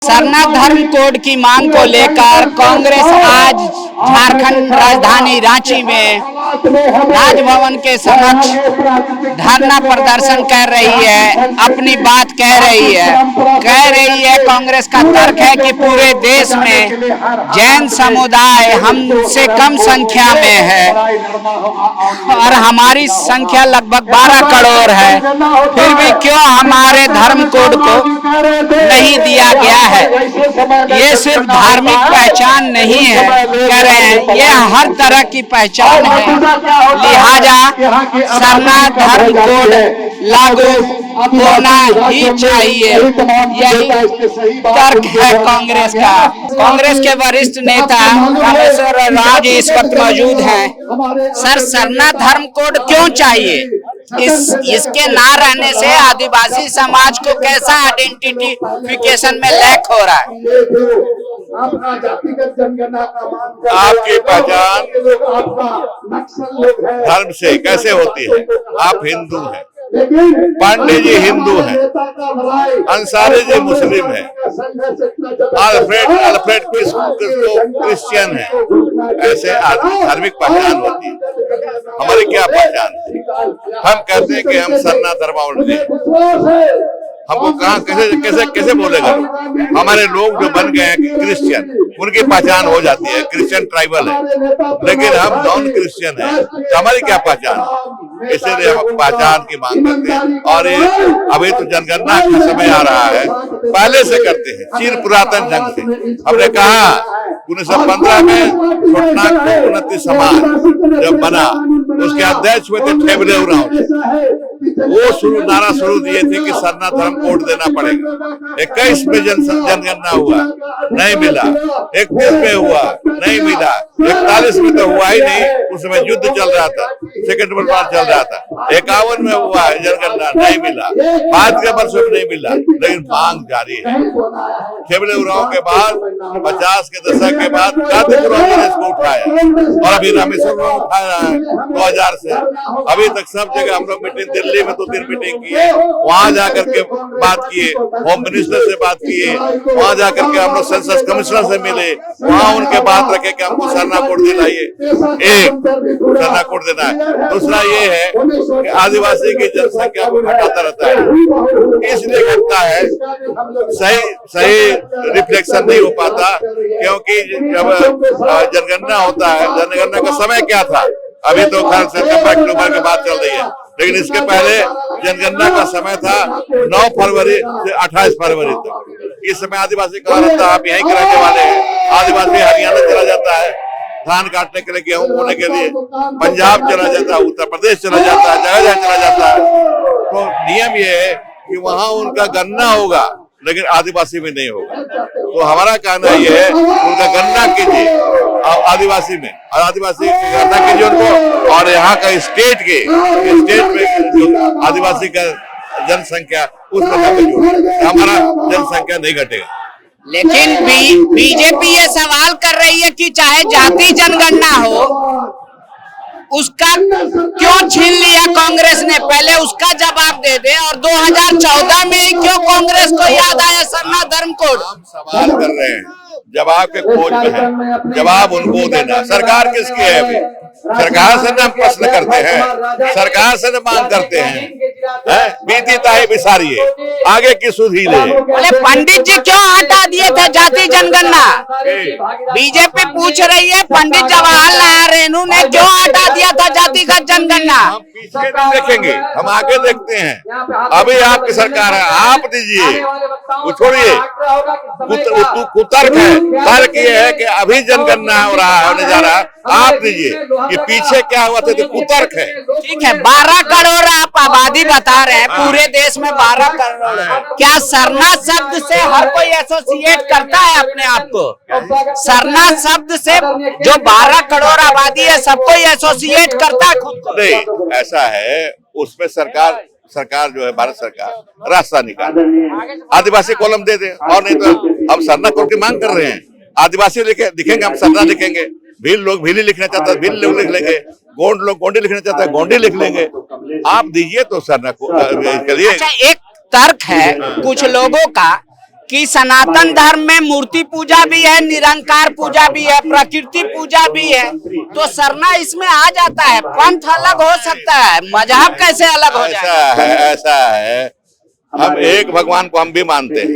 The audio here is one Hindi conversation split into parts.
सरना धर्म कोड की मांग को लेकर कांग्रेस आज झारखंड राजधानी रांची में राजभवन के समक्ष धरना प्रदर्शन कर रही है, अपनी बात कह रही है। कांग्रेस का तर्क है कि पूरे देश में जैन समुदाय हमसे कम संख्या में है और हमारी संख्या लगभग 12 करोड़ है, फिर भी क्यों हमारे धर्म कोड को नहीं दिया गया है। ये सिर्फ धार्मिक पहचान नहीं है, कह रहे हैं, ये हर तरह की पहचान है, लिहाजा सरना धर्म कोड लागू होना ही चाहिए। यही तर्क है कांग्रेस का। कांग्रेस के वरिष्ठ नेता रामेश्वर राज इस वक्त मौजूद हैं। सर, सरना धर्म कोड क्यों चाहिए? इसके ना रहने से आदिवासी समाज को कैसा आइडेंटिफिकेशन में लैक हो रहा है? आपकी पहचान धर्म से कैसे होती है? आप हिंदू हैं, पांडे जी हिंदू हैं, अंसारी जी मुस्लिम हैं, अल्फ्रेड क्रिश्चियन है। ऐसे धार्मिक पहचान होती है। हमारी क्या पहचान है? हम कहते हैं कि हम सरना धर्मावलंबी हैं। हमको कहाँ कैसे बोलेगा? हमारे लोग जो बन गए हैं क्रिश्चियन, उनकी पहचान हो जाती है, क्रिश्चियन ट्राइबल है, लेकिन हम नॉन क्रिश्चियन हैं, तो हमारी क्या पहचान है? इसीलिए हम पहचान की मांग करते हैं। और ये अभी तो जनगणना का समय आ रहा है, पहले से करते हैं, चिर पुरातन ढंग से। हमने कहा 1915 में छोटनागपुर उन्नति समाज जब बना, उसके अध्यक्ष हुए थे ठेबले उरांव। वो नारा शुरू दिए थे कि सरना धर्म कोड देना पड़ेगा। 21 में जनगणना हुआ, नहीं मिला। 31 में हुआ, नहीं मिला। 41 में तो हुआ ही नहीं, उस समय युद्ध चल रहा था, सेकेंड वर्ल्ड वॉर चल रहा था। 51 में हुआ जनगणना, नहीं मिला। बाद के वर्षों में नहीं मिला, लेकिन मांग जारी है। ठेबले उरांव के बाद 50 के दशक के बाद गांधीपुरम ने इसको उठाया और अभी रामेश्वर उठा रहा है 2000 से। अभी तक सब जगह हम लोग मीटिंग, दिल्ली में 2-3 मीटिंग किए, वहां जाकर के बात किए, होम मिनिस्टर से बात किए, वहां जाकर के हम लोग सेंसस कमिश्नर से मिले, वहां उनके बात रखे कि हमको सरना कोड दिलाइए। एक सरना कोड देना है। दूसरा ये है कि आदिवासी की जनसंख्या को घटाता रहता है, इसलिए घटता है, सही रिफ्लेक्शन नहीं हो पाता। क्योंकि जब जनगणना होता है, जनगणना का समय क्या था? अभी तो खैर सितंबर अक्टूबर की बात चल रही है, लेकिन इसके पहले जनगणना का समय था 9 फरवरी से 28 फरवरी तक। इस समय आदिवासी कहा रहता है, आप यहीं के रहने वाले हैं। आदिवासी हरियाणा चला जाता है धान काटने के लिए, गेहूं बोने के लिए, पंजाब चला जाता है, उत्तर प्रदेश चला जाता है, जगह जगह चला जाता है। तो नियम ये है कि वहां उनका गणना होगा, लेकिन आदिवासी में नहीं होगा। तो हमारा कहना यह है, उनका गणना कीजिए आदिवासी में, और आदिवासी गणना कीजिए उनको, और यहाँ का स्टेट में जो आदिवासी का जनसंख्या उस पर हमारा जनसंख्या नहीं घटेगा। लेकिन बीजेपी ये सवाल कर रही है कि चाहे जाति जनगणना हो, उसका क्यों छीन लिया कांग्रेस ने? पहले उसका जवाब दे दे। और 2014 में क्यों कांग्रेस को याद आया सरना धर्म कोड? सवाल कर रहे हैं, जवाब के खोज में है, जवाब उनको देना। सरकार किसकी है? अभी सरकार से न प्रश्न करते हैं, सरकार से न मांग करते हैं। बीती ताही बिसारिए, आगे की सुधी ले। बोले पंडित जी क्यों हटा दिए थे जाति जनगणना? बीजेपी पूछ रही है, पंडित जवाहरलाल नेहरू ने क्यों हटा दिया था जातिगत जनगणना? हम पीछे नहीं देखेंगे, हम आगे देखते हैं। अभी आपकी सरकार है, आप दीजिए, वो छोड़िए। कुतर्क है, तर्क ये है कि अभी जनगणना हो रहा है, होने जा रहा है, आप दीजिए। ये पीछे क्या हुआ था? तो कुतर्क है। ठीक है, 12 करोड़ आप आबादी बता रहे हैं, पूरे देश में 12 करोड़ है। क्या सरना शब्द से हर कोई एसोसिएट करता है अपने आप को? सरना शब्द से जो 12 करोड़ आबादी है, सब कोई एसोसिएट करता है खुद को? नहीं, ऐसा है, उसमें सरकार जो है, भारत सरकार रास्ता निकाले, आदिवासी कॉलम दे दे। और नहीं तो हम सरना कोड की मांग कर रहे हैं, आदिवासी लिखेंगे, हम सरना लिखेंगे। भील लोग भीली लिखना चाहता है, भील लोग लिख लेंगे। गोंड लोग गोंडी लिखना चाहता है, गोंडी लिख लेंगे। आप दीजिए तो सरना को करिए। अच्छा, एक तर्क है कुछ लोगों का कि सनातन धर्म में मूर्ति पूजा भी है, निरंकार पूजा भी है, प्रकृति पूजा भी है, तो सरना इसमें आ जाता है। पंथ अलग हो सकता है, मजहब कैसे अलग हो जाएगा? ऐसा है, हम एक भगवान को हम भी मानते हैं,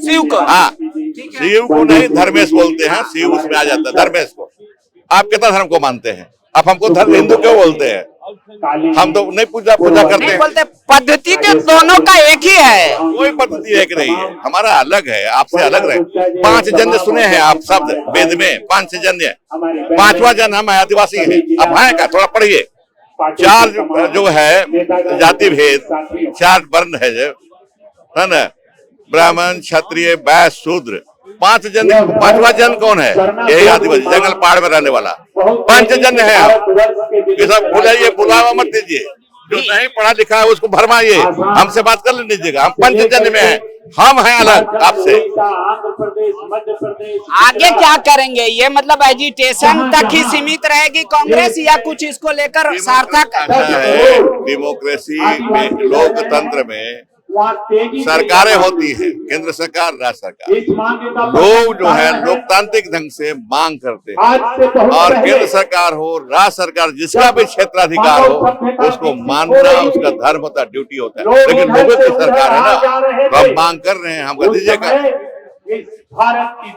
शिव को। हाँ, शिव को नहीं, धर्मेश बोलते हैं, शिव उसमें आ जाता है, धर्मेश को। आप कितना धर्म को मानते हैं? आप हमको धर्म हिंदू क्यों बोलते हैं? हम तो नहीं पूजा करते हैं। बोलते पद्धति तो दोनों का एक ही है, कोई पद्धति एक नहीं है, हमारा अलग है, आपसे अलग रहे। 5 जन्य सुने हैं आप शब्द वेद में, 5 जन्य, 5वां जन्य हम आदिवासी हैं। अब है क्या, थोड़ा पढ़िए। 4 जो है जाति भेद, 4 वर्ण है ना, ब्राह्मण, क्षत्रिय, वैश्य, शूद्र। 5 जन, 5वां जन कौन है? यही आदिवासी, जंगल पहाड़ में रहने वाला 5 जन है। आप ये सब बुलाइए, बुलावा मत दीजिए, जो नहीं पढ़ा लिखा है उसको भरमाइए, हमसे बात कर लीजिएगा। हम 5 जन में हैं, हम हैं अलग आपसे। आगे क्या करेंगे? ये मतलब एजिटेशन तक ही सीमित रहेगी कांग्रेस, या कुछ इसको लेकर सार्थक? डेमोक्रेसी में, लोकतंत्र में सरकारें होती है, केंद्र सरकार, राज्य सरकार। लोग जो है लोकतांत्रिक ढंग से मांग करते हैं, और केंद्र सरकार हो, राज्य सरकार, जिसका भी क्षेत्राधिकार हो, उसको मानना उसका धर्म होता है, ड्यूटी होता है। लेकिन लोगों की सरकार है ना, तो हम मांग कर रहे हैं, हम कर दीजिएगा।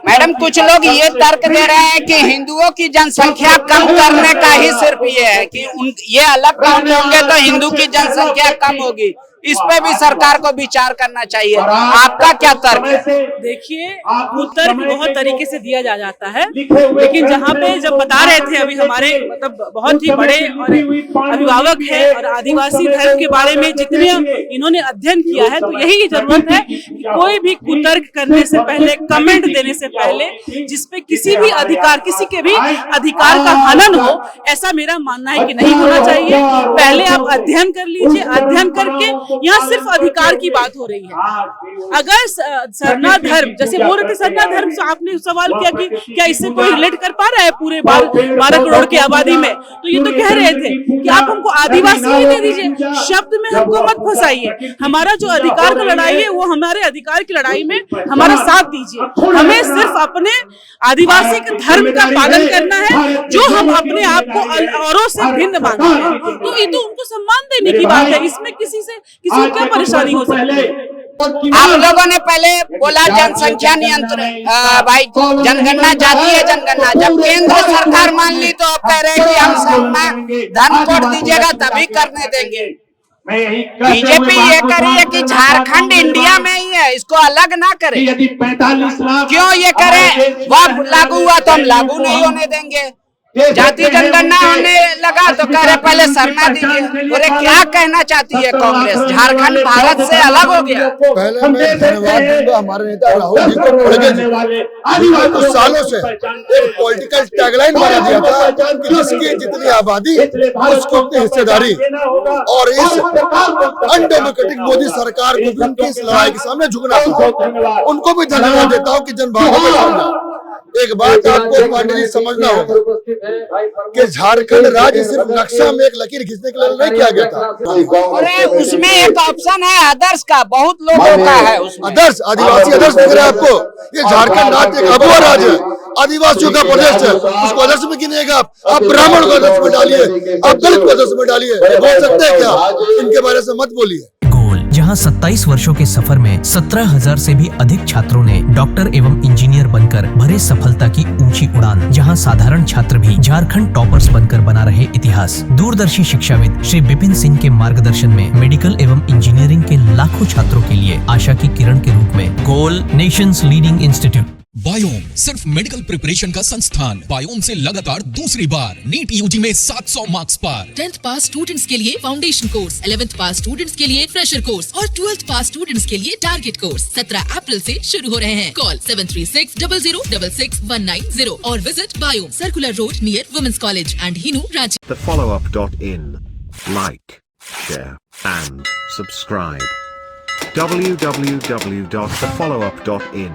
मैडम, कुछ लोग ये तर्क दे रहे हैं कि हिंदुओं की जनसंख्या कम करने का ही सिर्फ ये है कि ये अलग कानून होंगे तो हिंदू की जनसंख्या कम होगी। इस पे भी सरकार को विचार करना चाहिए। आपका क्या तर्क है? देखिए, उत्तर बहुत तरीके से दिया जाता है, लेकिन जहाँ पे जब बता रहे थे अभी हमारे मतलब बहुत ही बड़े और अभिभावक है और आदिवासी धर्म के बारे में जितने इन्होंने अध्ययन किया है, तो यही जरूरत है कि कोई भी कुतर्क करने से पहले, कमेंट देने से पहले, जिसपे किसी भी अधिकार, किसी के भी अधिकार का हनन हो, ऐसा मेरा मानना है कि नहीं होना चाहिए। पहले आप अध्ययन कर लीजिए, अध्ययन करके यहाँ सिर्फ अधिकार की बात हो रही है। अगर सरना धर्म, जैसे बोल रहे थे सरना धर्म से आपने सवाल किया कि क्या इससे कोई रिलेट कर पा रहा है पूरे 12 करोड़ की आबादी में, तो ये तो कह रहे थे कि आप हमको आदिवासी ही दे दीजिए, शब्द में हमको मत फंसाइए। हमारा जो अधिकार की लड़ाई है वो हमारे अधिकार की लड़ाई में हमारा साथ दीजिए। हमें सिर्फ अपने आदिवासी के धर्म का पालन करना है, जो हम अपने आप को औरों से भिन्न मानते हैं, तो ये तो उनको सम्मान देने की बात है। इसमें किसी को क्या परेशानी हो सकती है? आप लोगों ने पहले बोला जनसंख्या नियंत्रण, भाई जनगणना, जातीय जनगणना, जब केंद्र सरकार मान ली तो आप कह रहे हैं कि हम सरना धर्म कोड दीजिएगा तभी करने देंगे। बीजेपी ये करी है कि झारखंड इंडिया में ही है, इसको अलग ना करे। क्यों ये करे? वह लागू हुआ तो हम लागू नहीं होने देंगे। जाति जनगणना होने लगा तो कह रहे पहले सरना दीजिए। बोले क्या कहना चाहती है कांग्रेस? झारखंड भारत से अलग हो गया। पहले मैं धन्यवाद दूंगा हमारे नेता राहुल जी को, खड़गे जी, कुछ सालों से एक पॉलिटिकल टैगलाइन बना दिया था कि जिसकी जितनी आबादी उसको उतनी हिस्सेदारी, और इस अनडेमोक्रेटिक मोदी सरकार को भी उनकी इस लड़ाई के सामने झुकना था। उनको भी धन्यवाद देता हूँ कि जनभावों में समझा। एक बात आपको पांडे जी समझना होगा कि झारखंड राज्य सिर्फ नक्शा में एक लकीर खींचने के लिए नहीं किया गया था। अरे उसमें एक ऑप्शन है आदर्श का, बहुत लोगों का है उसमें। आदर्श, आदिवासी आदर्श दिख रहा है आपको? ये झारखंड राज्य एक अगुआ राज्य है, आदिवासियों का प्रदेश है, उसको आदर्श में गिनेगा आप ब्राह्मण को आदर्श में डालिए, आप दलित को आदर्श में डालिए, बोल सकते हैं क्या? इनके बारे में मत बोलिए। जहां 27 वर्षों के सफर में 17,000 से भी अधिक छात्रों ने डॉक्टर एवं इंजीनियर बनकर भरे सफलता की ऊंची उड़ान, जहां साधारण छात्र भी झारखंड टॉपर्स बनकर बना रहे इतिहास। दूरदर्शी शिक्षाविद श्री विपिन सिंह के मार्गदर्शन में मेडिकल एवं इंजीनियरिंग के लाखों छात्रों के लिए आशा की किरण के रूप में गोल, नेशंस लीडिंग इंस्टीट्यूट। बायोम सिर्फ मेडिकल प्रिपरेशन का संस्थान। बायोम से लगातार दूसरी बार नीट यूजी में 700 मार्क्स पार। 10th पास स्टूडेंट्स के लिए फाउंडेशन कोर्स, 11th पास स्टूडेंट्स के लिए फ्रेशर कोर्स और 12th पास स्टूडेंट्स के लिए टारगेट कोर्स 17 अप्रैल से शुरू हो रहे हैं। कॉल 7360066190 और visit Biome, circular road near women's college and Hinoo, Ranchi. thefollowup.in. Like, share and subscribe. www.thefollowup.in